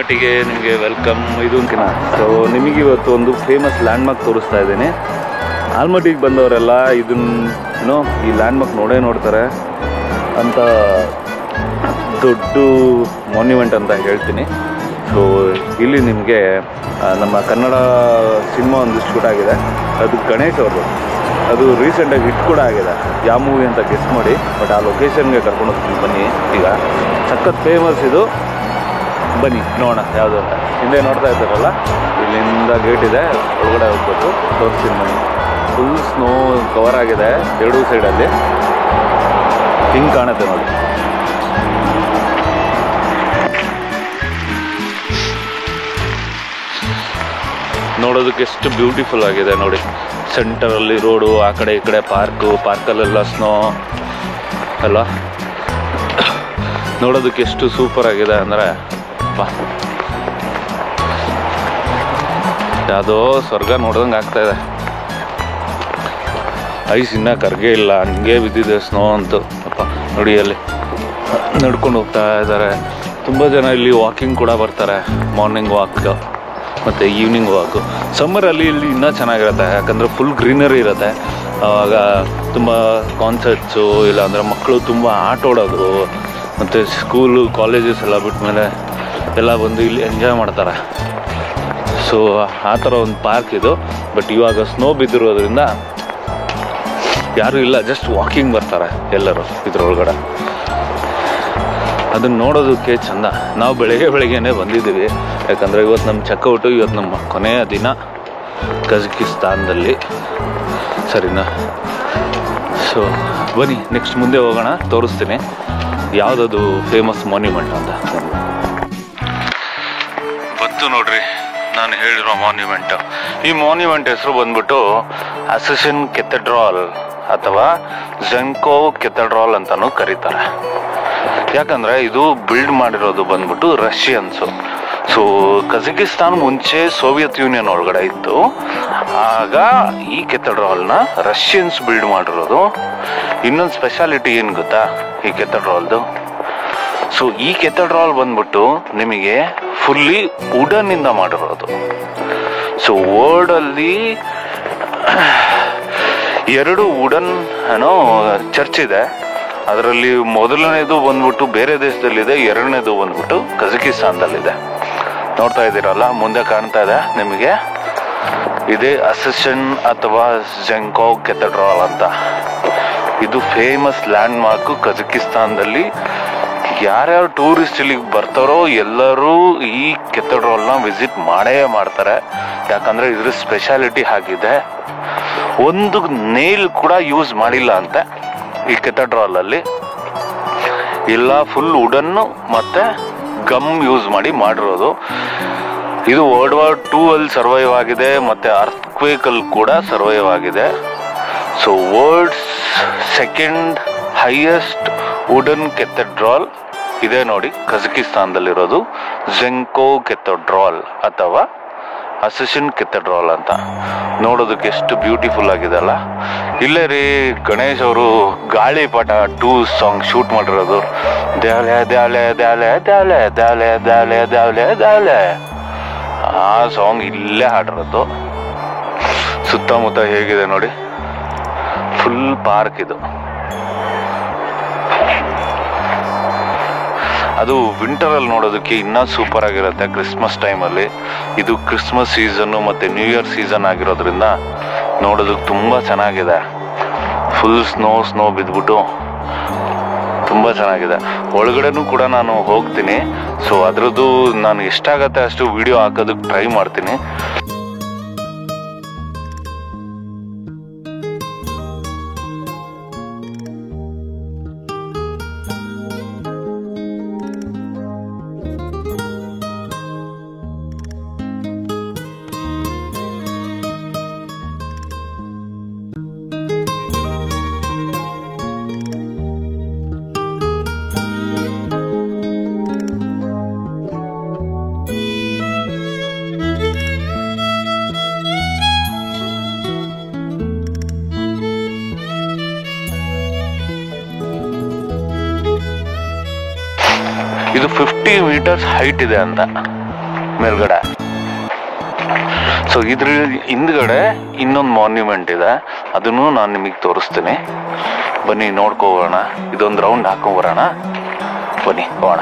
ಆಲ್ಮಟ್ಟಿಗೆ ನಿಮಗೆ ವೆಲ್ಕಮ್. ಇದು ಸೊ ನಿಮಗೆ ಇವತ್ತು ಒಂದು ಫೇಮಸ್ ಲ್ಯಾಂಡ್ಮಾರ್ಕ್ ತೋರಿಸ್ತಾ ಇದ್ದೀನಿ. ಆಲ್ಮಟ್ಟಿಗೆ ಬಂದವರೆಲ್ಲ ಇದನ್ನು ಈ ಲ್ಯಾಂಡ್ಮಾರ್ಕ್ ನೋಡ್ತಾರೆ ಅಂತ ದೊಡ್ಡ ಮಾನ್ಯುಮೆಂಟ್ ಅಂತ ಹೇಳ್ತೀನಿ. ಸೊ ಇಲ್ಲಿ ನಿಮಗೆ ನಮ್ಮ ಕನ್ನಡ ಸಿನಿಮಾ ಒಂದು ಶೂಟ್ ಆಗಿದೆ, ಅದು ಗಣೇಶ್ ಅವ್ರದ್ದು. ಅದು ರೀಸೆಂಟಾಗಿ ಹಿಟ್ ಕೂಡ ಆಗಿದೆ. ಯಾವ ಮೂವಿ ಅಂತ ಗೆಸ್ಟ್ ಮಾಡಿ, ಬಟ್ ಆ ಲೊಕೇಶನ್ಗೆ ಕರ್ಕೊಂಡು ಹೋಗ್ತೀನಿ ಬನ್ನಿ. ಈಗ ಸಖತ್ ಫೇಮಸ್ ಇದು, ಬನ್ನಿ ನೋಡೋಣ ಯಾವುದು ಅಂತ. ಹಿಂದೆ ನೋಡ್ತಾ ಇದ್ದಾರಲ್ಲ, ಇಲ್ಲಿಂದ ಗೇಟ್ ಇದೆ, ಒಳಗಡೆ ಹೋಗ್ಬೇಕು, ತೋರಿಸ್ತೀನಿ ಬನ್ನಿ. ಫುಲ್ ಸ್ನೋ ಕವರ್ ಆಗಿದೆ ಎರಡೂ ಸೈಡಲ್ಲಿ, ಹಿಂಗೆ ಕಾಣುತ್ತೆ ನೋಡಿ. ನೋಡೋದಕ್ಕೆ ಎಷ್ಟು ಬ್ಯೂಟಿಫುಲ್ ಆಗಿದೆ ನೋಡಿ. ಸೆಂಟರಲ್ಲಿ ರೋಡು, ಆ ಕಡೆ ಈ ಕಡೆ ಪಾರ್ಕಲ್ಲೆಲ್ಲ ಸ್ನೋ ಅಲ್ಲ, ನೋಡೋದಕ್ಕೆ ಎಷ್ಟು ಸೂಪರ್ ಆಗಿದೆ ಅಂದರೆ ಬಾ, ಯಾವುದೋ ಸ್ವರ್ಗ ನೋಡ್ದಂಗೆ ಆಗ್ತಾಯಿದೆ. ಐಸ್ ಇನ್ನೂ ಕರ್ಗೆ ಇಲ್ಲ, ಹಂಗೆ ಬಿದ್ದಿದೆ ಸ್ನೋ ಅಂತೂ. ಅಪ್ಪ ನೋಡಿ, ಅಲ್ಲಿ ನಡ್ಕೊಂಡು ಹೋಗ್ತಾ ಇದ್ದಾರೆ. ತುಂಬ ಜನ ಇಲ್ಲಿ ವಾಕಿಂಗ್ ಕೂಡ ಬರ್ತಾರೆ, ಮಾರ್ನಿಂಗ್ ವಾಕ್ ಮತ್ತು ಈವ್ನಿಂಗ್ ವಾಕು. ಸಮ್ಮರಲ್ಲಿ ಇಲ್ಲಿ ಇನ್ನೂ ಚೆನ್ನಾಗಿರುತ್ತೆ, ಯಾಕಂದರೆ ಫುಲ್ ಗ್ರೀನರಿ ಇರುತ್ತೆ. ಆವಾಗ ತುಂಬ ಕಾನ್ಸರ್ಟ್ಸು, ಇಲ್ಲಾಂದರೆ ಮಕ್ಕಳು ತುಂಬ ಆಟ ಆಡೋದು, ಮತ್ತು ಸ್ಕೂಲು ಕಾಲೇಜಸ್ ಎಲ್ಲ ಬಿಟ್ಮೇಲೆ ಎಲ್ಲ ಬಂದು ಇಲ್ಲಿ ಎಂಜಾಯ್ ಮಾಡ್ತಾರೆ. ಸೊ ಆ ಥರ ಒಂದು ಪಾರ್ಕ್ ಇದು. ಬಟ್ ಇವಾಗ ಸ್ನೋ ಬಿದ್ದಿರೋದ್ರಿಂದ ಯಾರೂ ಇಲ್ಲ, ಜಸ್ಟ್ ವಾಕಿಂಗ್ ಬರ್ತಾರೆ ಎಲ್ಲರೂ ಇದ್ರೊಳಗಡೆ. ಅದನ್ನು ನೋಡೋದಕ್ಕೆ ಚೆಂದ. ನಾವು ಬೆಳಗ್ಗೆನೇ ಬಂದಿದ್ದೀವಿ, ಯಾಕಂದರೆ ಇವತ್ತು ನಮ್ಮ ಚೆಕ್ಔಟು, ಇವತ್ತು ನಮ್ಮ ಕೊನೆಯ ದಿನ ಕಜಕಿಸ್ತಾನದಲ್ಲಿ, ಸರಿನಾ? ಸೊ ಬನ್ನಿ ನೆಕ್ಸ್ಟ್ ಮುಂದೆ ಹೋಗೋಣ, ತೋರಿಸ್ತೀನಿ ಯಾವುದದು ಫೇಮಸ್ ಮಾನ್ಯುಮೆಂಟ್ ಅಂತ. ಬಂತು ನೋಡ್ರಿ ನಾನು ಹೇಳಿರೋ ಮಾನ್ಯುಮೆಂಟು. ಈ ಮಾನ್ಯುಮೆಂಟ್ ಹೆಸರು ಬಂದ್ಬಿಟ್ಟು ಅಸೆಷನ್ ಕೆಥೆಡ್ರಲ್ ಅಥವಾ ಝೆಂಕೋ ಕೆಥೆಡ್ರಲ್ ಅಂತಲೂ ಕರೀತಾರೆ. ಯಾಕಂದರೆ ಇದು ಬಿಲ್ಡ್ ಮಾಡಿರೋದು ಬಂದ್ಬಿಟ್ಟು ರಷ್ಯನ್ಸು. ಸೊ ಕಜಕಿಸ್ತಾನ್ ಮುಂಚೆ ಸೋವಿಯತ್ ಯೂನಿಯನ್ ಒಳಗಡೆ ಇತ್ತು, ಆಗ ಈ ಕೆಥೆಡ್ರಲ್ನ ರಷ್ಯನ್ಸ್ ಬಿಲ್ಡ್ ಮಾಡಿರೋದು. ಇನ್ನೊಂದು ಸ್ಪೆಷಾಲಿಟಿ ಏನು ಗೊತ್ತಾ ಈ ಕೆಥೆಡ್ರಲ್ದು? ಸೊ ಈ ಕೆಥೆಡ್ರಲ್ ಬಂದ್ಬಿಟ್ಟು ನಿಮಗೆ ಫುಲ್ಲಿ ವುಡನ್ನಿಂದ ಮಾಡಿರೋದು. ಸೊ ವರ್ಲ್ಡಲ್ಲಿ 2 ವುಡನ್ ಚರ್ಚ್ ಇದೆ. ಅದರಲ್ಲಿ ಮೊದಲನೇದು ಬಂದ್ಬಿಟ್ಟು ಬೇರೆ ದೇಶದಲ್ಲಿದೆ, ಎರಡನೇದು ಬಂದ್ಬಿಟ್ಟು ಕಜಕಿಸ್ತಾನದಲ್ಲಿದೆ. ನೋಡ್ತಾ ಇದ್ದೀರಲ್ಲ, ಮುಂದೆ ಕಾಣ್ತಾ ಇದೆ ನಿಮಗೆ, ಇದೇ ಅಸೆಷನ್ ಅಥವಾ ಝೆಂಕೋ ಕೆಥೆಡ್ರಲ್ ಅಂತ. ಇದು ಫೇಮಸ್ ಲ್ಯಾಂಡ್ ಮಾರ್ಕು ಕಜಕಿಸ್ತಾನದಲ್ಲಿ. ಯಾರ್ಯಾರು ಟೂರಿಸ್ಟ್ ಇಲ್ಲಿಗೆ ಬರ್ತಾರೋ ಎಲ್ಲರೂ ಈ ಕೆಥೆಡ್ರಲ್ನ ವಿಸಿಟ್ ಮಾಡೇ ಮಾಡ್ತಾರೆ, ಯಾಕಂದರೆ ಇದ್ರ ಸ್ಪೆಷಾಲಿಟಿ ಆಗಿದೆ. ಒಂದು ನೇಲ್ ಕೂಡ ಯೂಸ್ ಮಾಡಿಲ್ಲ ಅಂತೆ ಈ ಕೆಥೆಡ್ರಲಲ್ಲಿ. ಎಲ್ಲ ಫುಲ್ ವುಡನ್ನು ಮತ್ತು ಗಮ್ ಯೂಸ್ ಮಾಡಿರೋದು. ಇದು ವರ್ಲ್ಡ್ ವಾರ್ 2 ಅಲ್ಲಿ ಸರ್ವೈವ್ ಆಗಿದೆ, ಮತ್ತು ಅರ್ಥಕ್ವೇಕಲ್ಲಿ ಕೂಡ ಸರ್ವೈವ್ ಆಗಿದೆ. So world's 2nd highest wooden cathedral ಇದೆ ನೋಡಿ ಕಜಕಿಸ್ತಾನದಲ್ಲಿರೋದು, ಝೆಂಕೋ ಕೆಥೆಡ್ರಲ್ ಅಥವಾ ಅಸೆಷನ್ ಕೆಥೆಡ್ರಲ್ ಅಂತ. ನೋಡೋದಕ್ಕೆ ಎಷ್ಟು ಬ್ಯೂಟಿಫುಲ್ ಆಗಿದೆ ಅಲ್ಲ. ಇಲ್ಲೇ ರೀ ಗಣೇಶ್ ಅವರು ಗಾಳಿಪಟ 2 ಸಾಂಗ್ ಶೂಟ್ ಮಾಡಿರೋದು. ದ್ಯಾಲೆ ದ್ಯಾಲೆ ದ್ಯಾಲೆ ದ್ಯಾಲೆ ದ್ಯಾಲೆ ದ್ಯಾಲೆ ದ್ಯಾಲೆ ದ್ಯಾಲೆ, ಆ ಸಾಂಗ್ ಇಲ್ಲೇ ಹಾಡಿರೋದು. ಸುತ್ತಮುತ್ತ ಹೇಗಿದೆ ನೋಡಿ, ಫುಲ್ ಪಾರ್ಕ್ ಇದು. ಅದು ವಿಂಟರಲ್ಲಿ ನೋಡೋದಕ್ಕೆ ಇನ್ನೂ ಸೂಪರ್ ಆಗಿರುತ್ತೆ, ಕ್ರಿಸ್ಮಸ್ ಟೈಮಲ್ಲಿ. ಇದು ಕ್ರಿಸ್ಮಸ್ ಸೀಸನ್ನು ಮತ್ತು ನ್ಯೂ ಇಯರ್ ಸೀಸನ್ ಆಗಿರೋದ್ರಿಂದ ನೋಡೋದಕ್ಕೆ ತುಂಬ ಚೆನ್ನಾಗಿದೆ. ಫುಲ್ ಸ್ನೋ ಬಿದ್ದುಬಿಟ್ಟು ತುಂಬ ಚೆನ್ನಾಗಿದೆ. ಒಳಗಡೆನೂ ಕೂಡ ನಾನು ಹೋಗ್ತೀನಿ. ಸೊ ಅದರದ್ದು ನಾನು ಎಷ್ಟಾಗತ್ತೆ ಅಷ್ಟು ವಿಡಿಯೋ ಹಾಕೋದಕ್ಕೆ ಟ್ರೈ ಮಾಡ್ತೀನಿ. ಇದು 50 ಮೀಟರ್ಸ್ ಹೈಟ್ ಇದೆ ಅಂತ. ಮೇಲ್ಗಡೆ. ಸೊ ಇದ್ರ ಹಿಂದ್ಗಡೆ ಇನ್ನೊಂದು ಮಾನ್ಯುಮೆಂಟ್ ಇದೆ, ಅದನ್ನು ನಾನು ನಿಮಗೆ ತೋರಿಸ್ತೀನಿ. ಬನ್ನಿ ನೋಡ್ಕೋಬೋಣ, ಇದೊಂದು ರೌಂಡ್ ಹಾಕೊಂಬರೋಣ. ಬನ್ನಿ ಹೋಗೋಣ.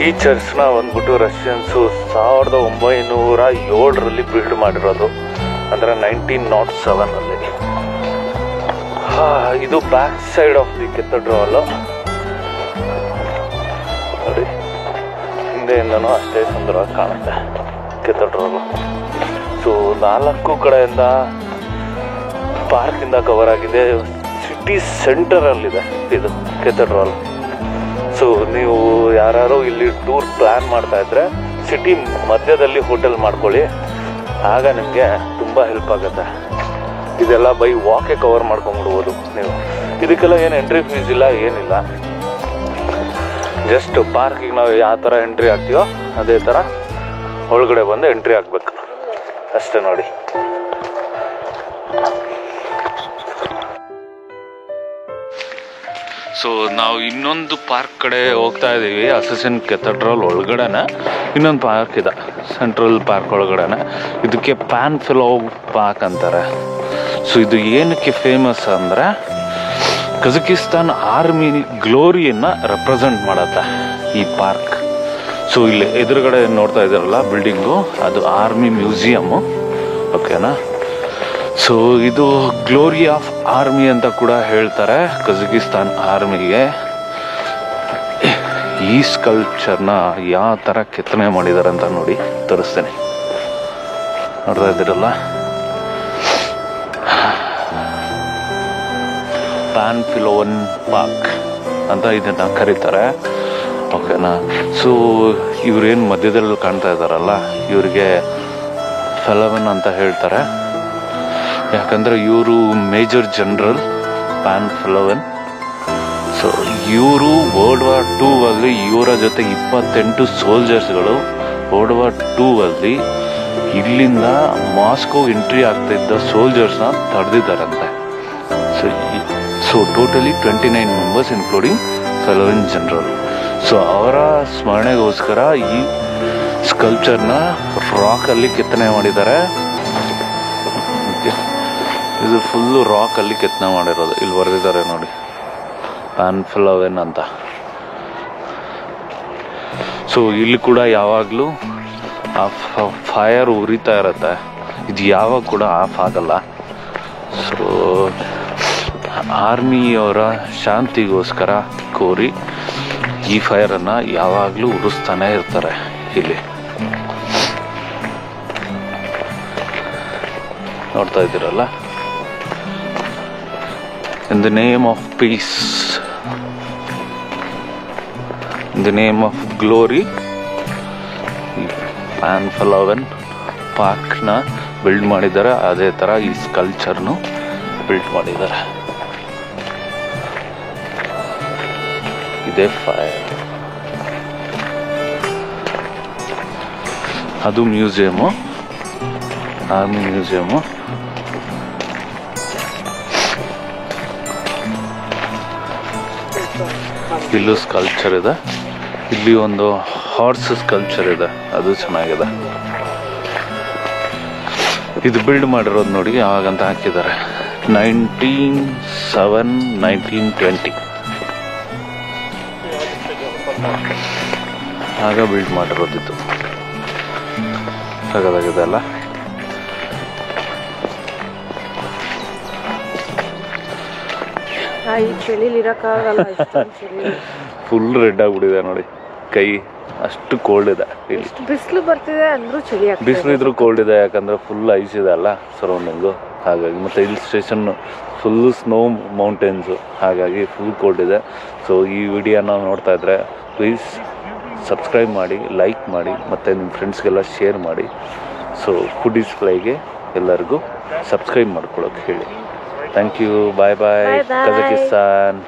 ಈ ಚರ್ಚ್ನ ಬಂದ್ಬಿಟ್ಟು ರಷ್ಯನ್ಸು 1907ರಲ್ಲಿ ಬಿಲ್ಡ್ ಮಾಡಿರೋದು, ಅಂದರೆ 1907ರಲ್ಲಿ. ಇದು ಬ್ಯಾಕ್ ಸೈಡ್ ಆಫ್ ದಿ ಕೆಥಡ್ರಲ್ ನೋಡಿ, ಹಿಂದೆಯಿಂದನೂ ಅಷ್ಟೇ ಸುಂದರವಾಗಿ ಕಾಣುತ್ತೆ ಕೆಥಡ್ರಲ್. ಸೊ 4 ಕಡೆಯಿಂದ ಪಾರ್ಕಿಂದ ಕವರ್ ಆಗಿದೆ. ಸಿಟಿ ಸೆಂಟರಲ್ಲಿದೆ ಇದು ಕೆಥಡ್ರಲ್. ಸೊ ನೀವು ಯಾರು ಇಲ್ಲಿ ಟೂರ್ ಪ್ಲ್ಯಾನ್ ಮಾಡ್ತಾ ಇದ್ರೆ ಸಿಟಿ ಮಧ್ಯದಲ್ಲಿ ಹೋಟೆಲ್ ಮಾಡ್ಕೊಳ್ಳಿ, ಆಗ ನಿಮಗೆ ತುಂಬ ಹೆಲ್ಪ್ ಆಗುತ್ತೆ. ಇದೆಲ್ಲ ಬೈ ವಾಕೆ ಕವರ್ ಮಾಡ್ಕೊಂಡ್ಬಿಡ್ಬೋದು ನೀವು. ಇದಕ್ಕೆಲ್ಲ ಏನು ಎಂಟ್ರಿ ಫೀಸ್ ಇಲ್ಲ, ಏನಿಲ್ಲ. ಜಸ್ಟ್ ಪಾರ್ಕಿಗೆ ನಾವು ಯಾವ ಥರ ಎಂಟ್ರಿ ಆಗ್ತೀವೋ ಅದೇ ಥರ ಒಳಗಡೆ ಬಂದು ಎಂಟ್ರಿ ಆಗಬೇಕು ಅಷ್ಟೇ ನೋಡಿ. ಸೊ ನಾವು ಇನ್ನೊಂದು ಪಾರ್ಕ್ ಕಡೆ ಹೋಗ್ತಾ ಇದ್ದೀವಿ. ಅಸಸಿನ್ ಕೆಥಡ್ರಲ್ ಒಳಗಡೆನೆ ಇನ್ನೊಂದು ಪಾರ್ಕ್ ಇದೆ, ಸೆಂಟ್ರಲ್ ಪಾರ್ಕ್ ಒಳಗಡೆನೆ. ಇದಕ್ಕೆ ಪ್ಯಾನ್ಫಿಲೋ ಪಾರ್ಕ್ ಅಂತಾರೆ. ಸೊ ಇದು ಏನಕ್ಕೆ ಫೇಮಸ್ ಅಂದರೆ ಕಜಕಿಸ್ತಾನ್ ಆರ್ಮಿ ಗ್ಲೋರಿಯನ್ನು ರೆಪ್ರೆಸೆಂಟ್ ಮಾಡುತ್ತೆ ಈ ಪಾರ್ಕ್. ಸೊ ಇಲ್ಲಿ ಎದುರುಗಡೆ ನೋಡ್ತಾ ಇದ್ದಾರಲ್ಲ ಬಿಲ್ಡಿಂಗು, ಅದು ಆರ್ಮಿ ಮ್ಯೂಸಿಯಮ್ಮು, ಓಕೆನಾ. ಸೊ ಇದು ಗ್ಲೋರಿ ಆಫ್ ಆರ್ಮಿ ಅಂತ ಕೂಡ ಹೇಳ್ತಾರೆ ಕಜಕಿಸ್ತಾನ್ ಆರ್ಮಿಗೆ. ಈ ಸ್ಕಲ್ಪ್ಚರ್ನ ಯಾವ ಥರ ಕೆತ್ತನೆ ಮಾಡಿದ್ದಾರೆ ಅಂತ ನೋಡಿ ತೋರಿಸ್ತೇನೆ. ನೋಡ್ತಾ ಇದ್ದೀರಲ್ಲ, ಪ್ಯಾನ್ಫಿಲೋನ್ ಪಾರ್ಕ್ ಅಂತ ಇದನ್ನ ಕರೀತಾರೆ, ಓಕೆನಾ. ಸೊ ಇವ್ರೇನು ಮಧ್ಯದಲ್ಲಿ ಕಾಣ್ತಾ ಇದ್ದಾರಲ್ಲ, ಇವ್ರಿಗೆ ಫೆಲವನ್ ಅಂತ ಹೇಳ್ತಾರೆ. ಯಾಕಂದರೆ ಇವರು ಮೇಜರ್ ಜನರಲ್ ಪ್ಯಾನ್ಫಿಲೋನ್. ಸೊ ಇವರು ವರ್ಲ್ಡ್ ವಾರ್ 2 ಇವರ ಜೊತೆ 28 ಸೋಲ್ಜರ್ಸ್ಗಳು ವರ್ಲ್ಡ್ ವಾರ್ 2 ಇಲ್ಲಿಂದ ಮಾಸ್ಕೋ ಎಂಟ್ರಿ ಆಗ್ತಿದ್ದ ಸೋಲ್ಜರ್ಸ್ನ ತಡೆದಿದ್ದಾರಂತೆ. ಸೊ ಟೋಟಲಿ 29 ಮೆಂಬರ್ಸ್ ಇನ್ಕ್ಲೂಡಿಂಗ್ ಫೆಲೋನ್ ಜನರಲ್. ಸೊ ಅವರ ಸ್ಮರಣೆಗೋಸ್ಕರ ಈ ಸ್ಕಲ್ಪ್ಚರ್ನ ರಾಕಲ್ಲಿ ಕೆತ್ತನೆ ಮಾಡಿದ್ದಾರೆ. ಇದು ಫುಲ್ಲು ರಾಕಲ್ಲಿ ಕೆತ್ತನೆ ಮಾಡಿರೋದು. ಇಲ್ಲಿ ಬರೆದಿದ್ದಾರೆ ನೋಡಿ, ಪ್ಯಾನ್ಫಿಲೋನ್ ಅಂತ. ಸೊ ಇಲ್ಲಿ ಕೂಡ ಯಾವಾಗಲೂ ಆ ಫೈರ್ ಉರಿತಾ ಇರುತ್ತೆ, ಇದು ಯಾವಾಗ ಕೂಡ ಆಫ್ ಆಗಲ್ಲ. ಸೊ ಆರ್ಮಿಯವರ ಶಾಂತಿಗೋಸ್ಕರ ಕೋರಿ ಈ ಫೈರನ್ನು ಯಾವಾಗಲೂ ಉರಿಸ್ತಾನೆ ಇರ್ತಾರೆ ಇಲ್ಲಿ. ನೋಡ್ತಾ ಇದ್ದೀರಲ್ಲ, in the name of peace, in the name of glory, Panfilov ಪಾರ್ಕ್ನ ಬಿಲ್ಡ್ ಮಾಡಿದ್ದಾರೆ. ಅದೇ ಥರ ಈ ಸ್ಕಲ್ಪ್ಚರ್ನು ಬಿಲ್ಡ್ ಮಾಡಿದ್ದಾರೆ. ಇದೇ ಫೈರ್, ಅದು ಮ್ಯೂಸಿಯಮು, ಆರ್ಮಿ ಮ್ಯೂಸಿಯಮು. ಇಲ್ಲೂ ಸ್ಕಲ್ಪ್ಚರ್ ಇದೆ. ಇಲ್ಲಿ ಒಂದು ಹಾರ್ಸ್ ಸ್ಕಲ್ಪ್ಚರ್ ಇದೆ, ಅದು ಚೆನ್ನಾಗಿದೆ. ಇದು ಬಿಲ್ಡ್ ಮಾಡಿರೋದು ನೋಡಿ ಯಾವಾಗಂತ ಹಾಕಿದ್ದಾರೆ, 1907-1920 ಆಗ ಬಿಲ್ಡ್ ಮಾಡಿರೋದಿತ್ತು. ಸಗದಾಗಿದೆ ಅಲ್ಲ. ಫುಲ್ ರೆಡ್ ಆಗ್ಬಿಟ್ಟಿದೆ ನೋಡಿ, ಕೈ ಅಷ್ಟು ಕೋಲ್ಡ್ ಇದೆ. ಬಿಸಿಲು ಬರ್ತಿದೆ ಅಂದ್ರೂ ಚಳಿ ಆಗ್ತಿದೆ. ಬಿಸಿಲು ಇದ್ರೂ ಕೋಲ್ಡ್ ಇದೆ, ಯಾಕಂದ್ರೆ ಫುಲ್ ಐಸ್ ಇದೆ ಅಲ್ಲ ಸರೌಂಡಿಂಗು. ಹಾಗಾಗಿ ಮತ್ತು hill station full snow mountains, ಹಾಗಾಗಿ ಫುಲ್ ಕೋಲ್ಡ್ ಇದೆ. ಸೊ ಈ ವಿಡಿಯೋನ ನೋಡ್ತಾ ಇದ್ದರೆ ಪ್ಲೀಸ್ ಸಬ್ಸ್ಕ್ರೈಬ್ ಮಾಡಿ, ಲೈಕ್ ಮಾಡಿ, ಮತ್ತು ನಿಮ್ಮ ಫ್ರೆಂಡ್ಸ್ಗೆಲ್ಲ ಶೇರ್ ಮಾಡಿ. ಸೊ ಫುಡೀಸ್ ಫ್ಲೈಗೆ ಎಲ್ಲರಿಗೂ ಸಬ್ಸ್ಕ್ರೈಬ್ ಮಾಡ್ಕೊಳ್ಳೋಕೆ ಹೇಳಿ. Thank you. Bye bye. Kazakhstan.